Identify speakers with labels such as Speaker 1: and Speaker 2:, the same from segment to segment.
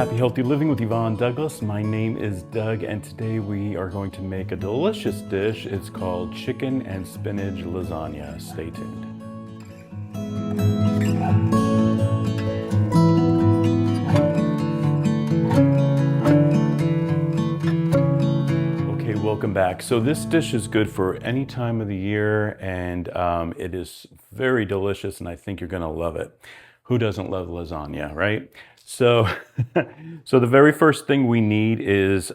Speaker 1: Happy Healthy Living with Yvonne Douglas. My name is Doug, and today we are going to make a delicious dish. It's called chicken and spinach lasagna. Stay tuned. Okay, welcome back. So this dish is good for any time of the year, and it is very delicious, and I think you're going to love it. Who doesn't love lasagna, right? So, so the very first thing we need is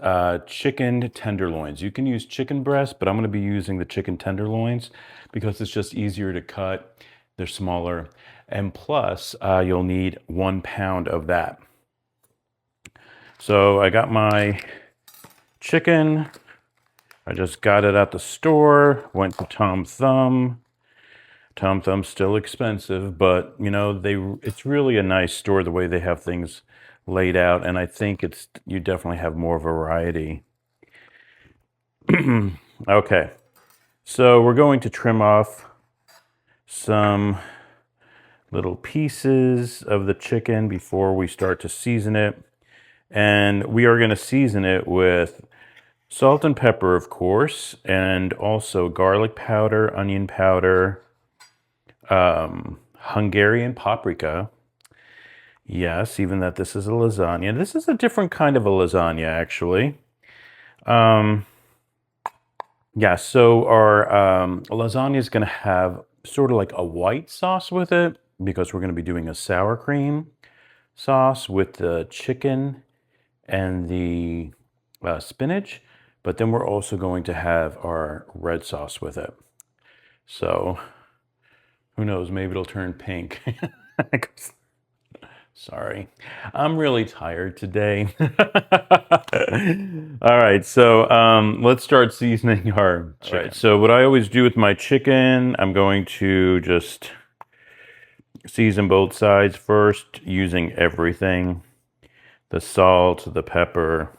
Speaker 1: chicken tenderloins. You can use chicken breast, but I'm going to be using the chicken tenderloins because it's just easier to cut. They're smaller, and plus you'll need 1 pound of that. So I got my chicken. I just got it at the store. Went to Tom Thumb. Tom Thumb's still expensive, but you know, it's really a nice store the way they have things laid out, and I think you definitely have more variety. Okay, so we're going to trim off some little pieces of the chicken before we start to season it, and we are going to season it with salt and pepper, of course, and also garlic powder, onion powder, Hungarian paprika. Yes, even that this is a lasagna. This is a different kind of a lasagna, actually. Yeah, so our lasagna is going to have sort of like a white sauce with it because we're going to be doing a sour cream sauce with the chicken and the spinach, but then we're also going to have our red sauce with it. So who knows, maybe it'll turn pink. Sorry, I'm really tired today. All right, so let's start seasoning our chicken. All right, so what I always do with my chicken, I'm going to just season both sides first using everything. The salt, the pepper.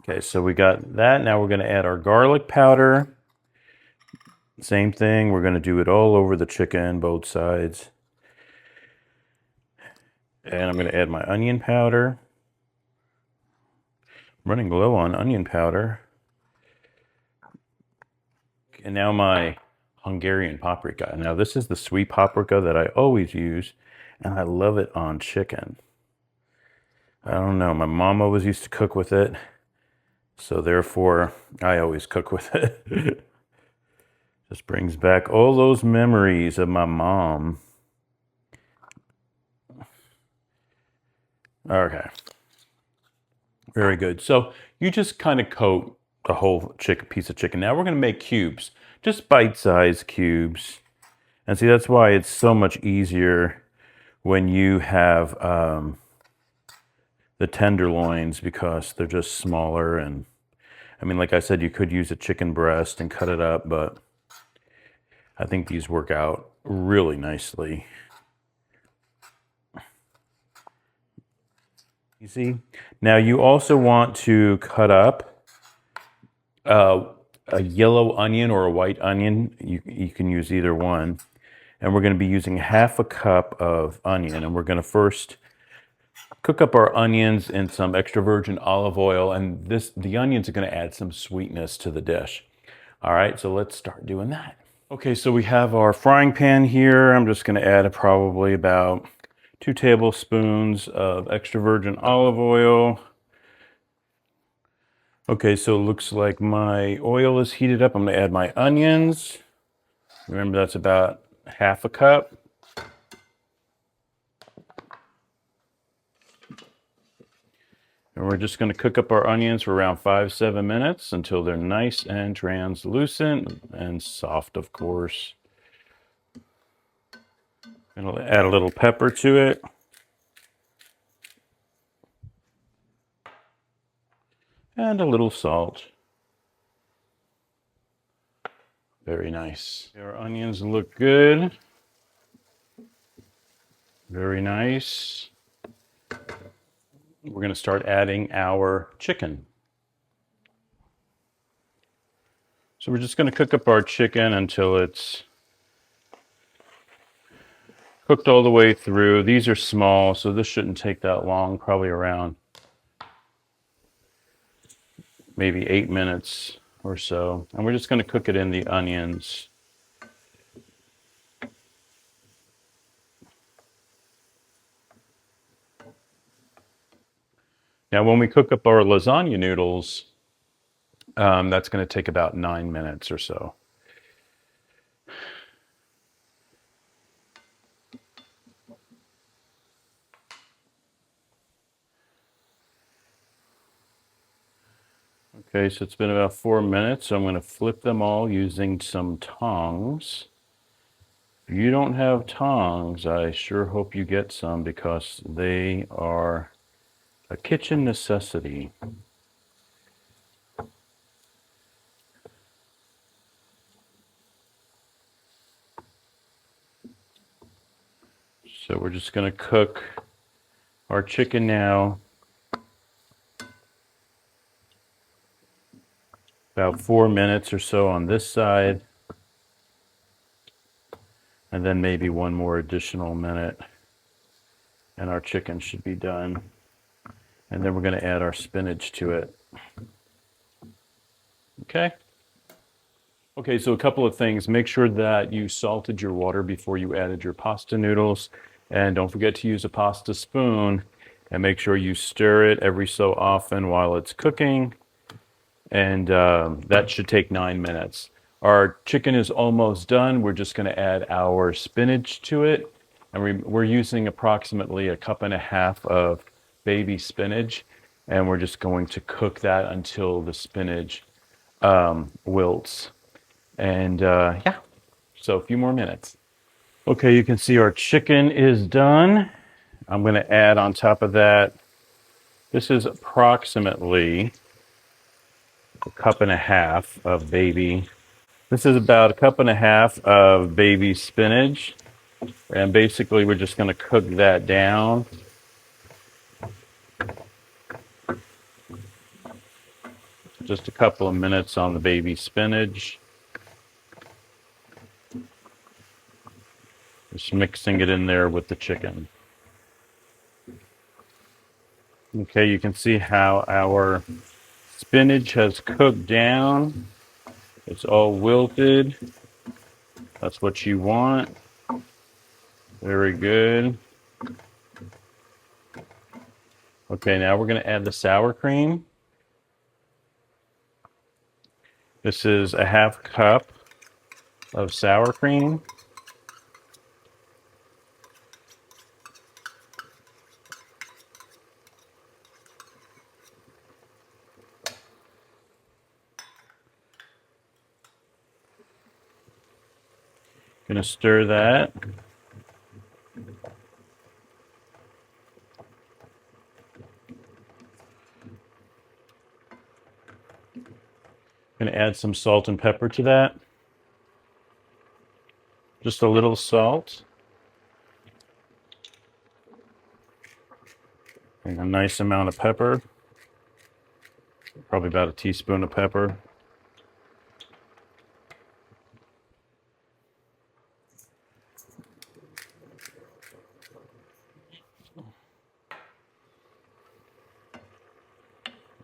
Speaker 1: Okay, so we got that. Now we're going to add our garlic powder. Same thing, we're going to do it all over the chicken, both sides. And I'm going to add my onion powder. I'm running low on onion powder. And now my Hungarian paprika. Now this is the sweet paprika that I always use, and I love it on chicken. I don't know, my mom always used to cook with it, so therefore I always cook with it. Just brings back all those memories of my mom. Okay. Very good. So you just kind of coat the whole piece of chicken. Now we're going to make cubes, just bite-sized cubes. And see, that's why it's so much easier when you have the tenderloins, because they're just smaller. And I mean, like I said, you could use a chicken breast and cut it up, but I think these work out really nicely. Easy. Now you also want to cut up a yellow onion or a white onion. You can use either one. And we're going to be using 1/2 cup of onion. And we're going to first cook up our onions in some extra virgin olive oil. And the onions are going to add some sweetness to the dish. All right, so let's start doing that. Okay, so we have our frying pan here. I'm just going to add probably about 2 tablespoons of extra virgin olive oil. Okay, so it looks like my oil is heated up. I'm going to add my onions. Remember, that's about 1/2 cup. And we're just going to cook up our onions for around 5-7 minutes until they're nice and translucent and soft, of course. And I'll add a little pepper to it. And a little salt. Very nice. Our onions look good. Very nice. We're going to start adding our chicken. So we're just going to cook up our chicken until it's cooked all the way through. These are small, so this shouldn't take that long, probably around maybe 8 minutes or so. And we're just going to cook it in the onions. Now, when we cook up our lasagna noodles, that's going to take about 9 minutes or so. Okay, so it's been about 4 minutes. So I'm going to flip them all using some tongs. If you don't have tongs, I sure hope you get some because they are a kitchen necessity. So we're just going to cook our chicken now about 4 minutes or so on this side, and then maybe one more additional minute, and our chicken should be done. And then we're going to add our spinach to it. Okay. Okay, so a couple of things. Make sure that you salted your water before you added your pasta noodles. And don't forget to use a pasta spoon. And make sure you stir it every so often while it's cooking. And that should take 9 minutes. Our chicken is almost done. We're just going to add our spinach to it. And we're using approximately 1.5 cups of baby spinach. And we're just going to cook that until the spinach wilts. And yeah, so a few more minutes. Okay, you can see our chicken is done. I'm going to add on top of that, this is approximately 1.5 cups of baby. This is about 1.5 cups of baby spinach. And basically we're just going to cook that down. Just a couple of minutes on the baby spinach. Just mixing it in there with the chicken. Okay, you can see how our spinach has cooked down. It's all wilted. That's what you want. Very good. Okay, now we're going to add the sour cream. This is 1/2 cup of sour cream. Going to stir that. Going to add some salt and pepper to that. Just a little salt. And a nice amount of pepper. Probably about a teaspoon of pepper.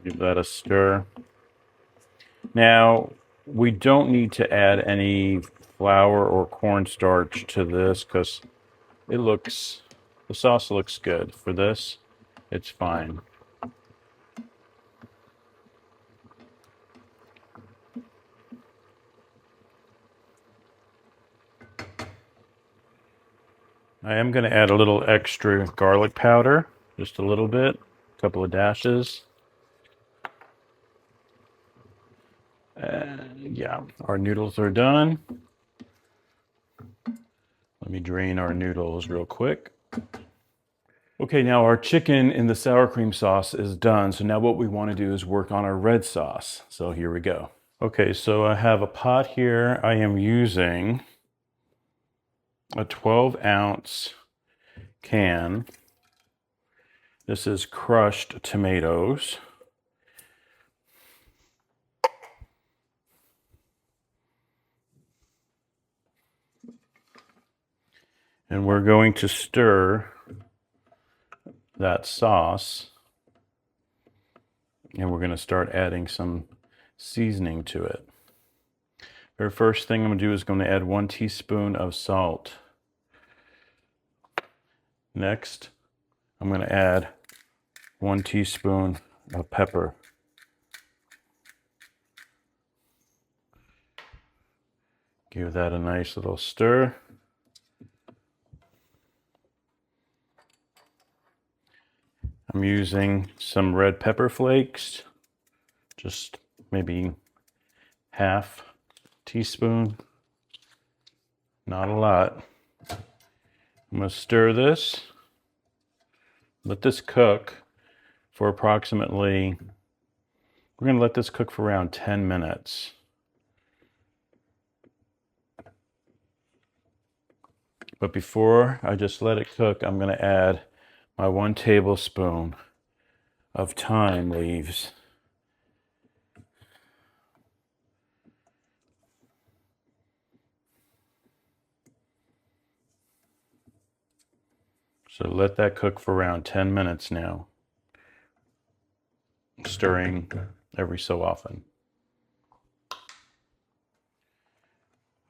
Speaker 1: Give that a stir. Now, we don't need to add any flour or cornstarch to this because the sauce looks good. For this, it's fine. I am going to add a little extra garlic powder, just a little bit, a couple of dashes. Yeah, our noodles are done. Let me drain our noodles real quick. Okay, now our chicken in the sour cream sauce is done. So now what we want to do is work on our red sauce. So here we go. Okay, so I have a pot here. I am using a 12-ounce can. This is crushed tomatoes. And we're going to stir that sauce, and we're going to start adding some seasoning to it. Very first thing I'm going to do is going to add 1 teaspoon of salt. Next, I'm going to add 1 teaspoon of pepper. Give that a nice little stir. I'm using some red pepper flakes, just maybe half teaspoon, not a lot. I'm going to stir this, let this cook for approximately, we're going to let this cook for around 10 minutes. But before I just let it cook, I'm going to add my 1 tablespoon of thyme leaves. So let that cook for around 10 minutes now, stirring every so often.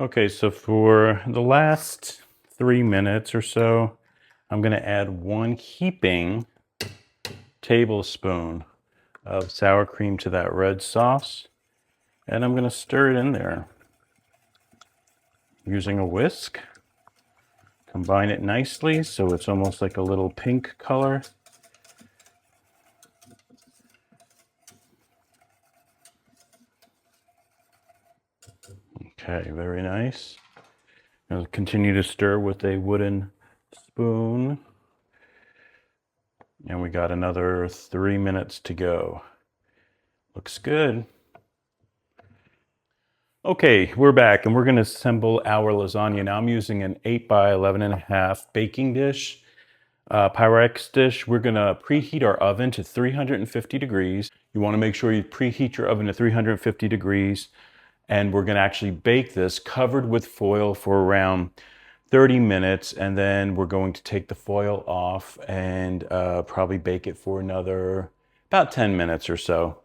Speaker 1: Okay, so for the last 3 minutes or so, I'm going to add 1 heaping tablespoon of sour cream to that red sauce, and I'm going to stir it in there using a whisk. Combine it nicely so it's almost like a little pink color. Okay, very nice. I'll continue to stir with a wooden spoon. And we got another 3 minutes to go. Looks good. Okay, we're back and we're going to assemble our lasagna. Now I'm using an 8 by 11.5 baking dish, Pyrex dish. We're going to preheat our oven to 350 degrees. You want to make sure you preheat your oven to 350 degrees. And we're going to actually bake this covered with foil for around 30 minutes. And then we're going to take the foil off and probably bake it for another about 10 minutes or so.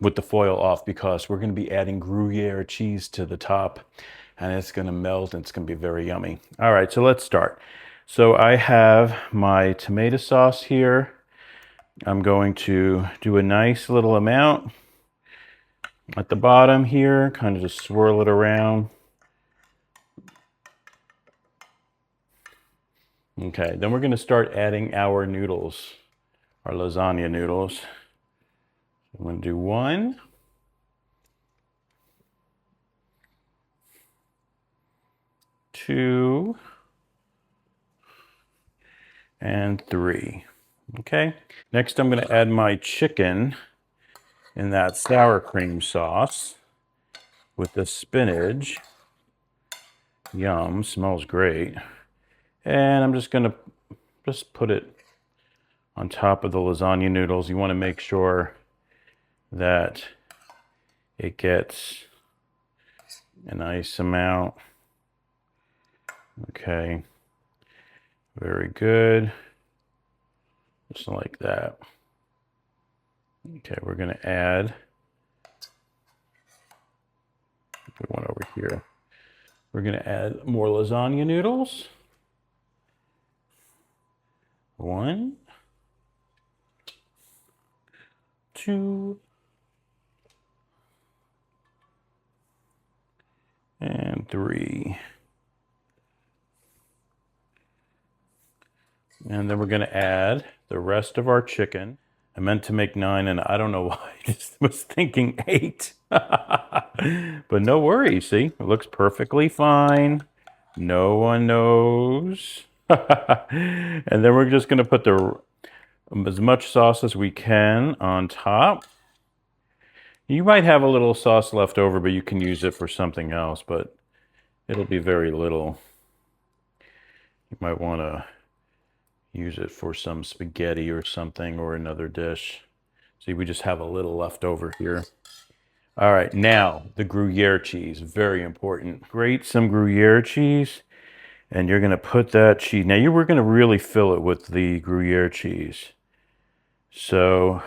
Speaker 1: With the foil off, because we're going to be adding Gruyere cheese to the top, and it's going to melt and it's going to be very yummy. All right, so let's start. So I have my tomato sauce here. I'm going to do a nice little amount at the bottom here, kind of just swirl it around. Okay, then we're going to start adding our noodles, our lasagna noodles. I'm going to do 1, 2, and 3. Okay, next I'm going to add my chicken in that sour cream sauce with the spinach. Yum, smells great. And I'm just going to put it on top of the lasagna noodles. You want to make sure that it gets a nice amount. Okay, very good, just like that. Okay, we're going to add one over here. We're going to add more lasagna noodles. 1, 2, and 3. And then we're going to add the rest of our chicken. I meant to make 9, and I don't know why. I just was thinking 8. But no worries, see? It looks perfectly fine. No one knows. And then we're just going to put as much sauce as we can on top. You might have a little sauce left over, but you can use it for something else, but it'll be very little. You might want to use it for some spaghetti or something, or another dish. See, we just have a little left over here. All right, now the Gruyere cheese, very important. Grate some Gruyere cheese And you're going to put that cheese. Now we're going to really fill it with the Gruyere cheese. So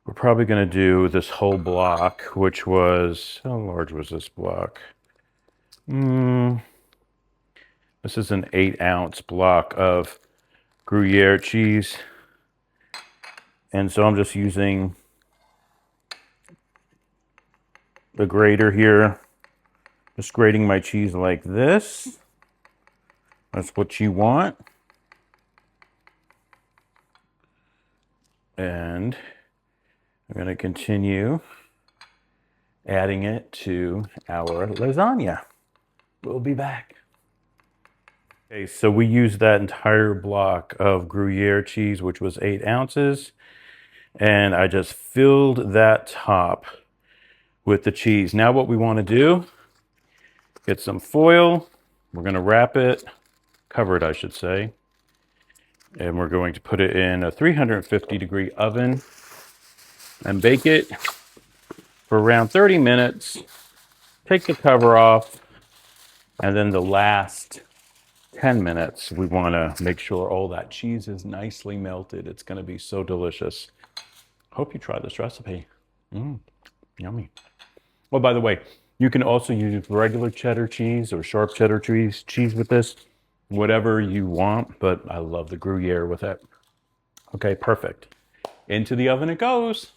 Speaker 1: we're probably going to do this whole block, which was, how large was this block? This is an 8-ounce block of Gruyere cheese. And so I'm just using the grater here, just grating my cheese like this. That's what you want. And I'm going to continue adding it to our lasagna. We'll be back. Okay, so we used that entire block of Gruyere cheese, which was 8 ounces. And I just filled that top with the cheese. Now what we want to do, get some foil. We're going to wrap it, cover it, I should say. And we're going to put it in a 350-degree oven and bake it for around 30 minutes. Take the cover off. And then the last 10 minutes, we want to make sure all that cheese is nicely melted. It's going to be so delicious. Hope you try this recipe. Yummy. Well, by the way, you can also use regular cheddar cheese or sharp cheddar cheese with this, whatever you want, but I love the Gruyere with it. Okay, perfect. Into the oven it goes.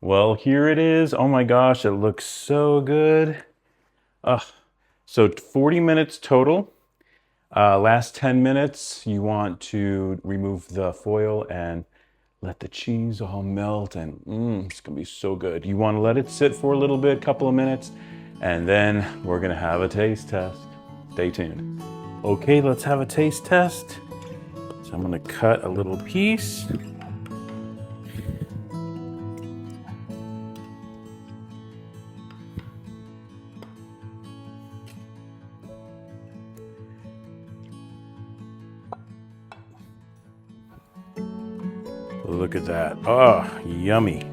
Speaker 1: Well, here it is. Oh my gosh, it looks so good. So 40 minutes total. Last 10 minutes, you want to remove the foil and let the cheese all melt, and it's gonna be so good. You wanna let it sit for a little bit, couple of minutes, and then we're gonna have a taste test. Stay tuned. Okay, let's have a taste test. So I'm gonna cut a little piece. Look at that. Oh, yummy.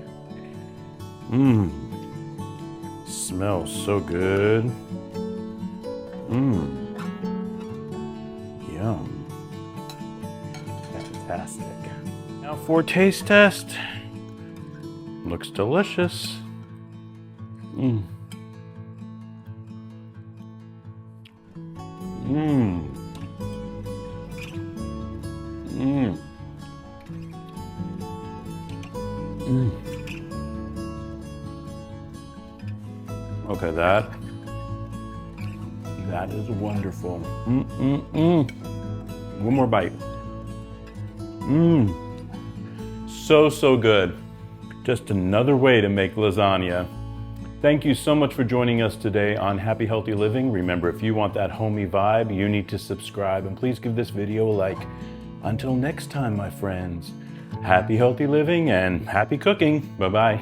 Speaker 1: Smells so good. Yum. Fantastic. Now for taste test. Looks delicious. Okay, that is wonderful. One more bite. So good. Just another way to make lasagna. Thank you so much for joining us today on Happy Healthy Living. Remember, if you want that homey vibe, you need to subscribe, and please give this video a like. Until next time, my friends, happy healthy living and happy cooking. Bye-bye.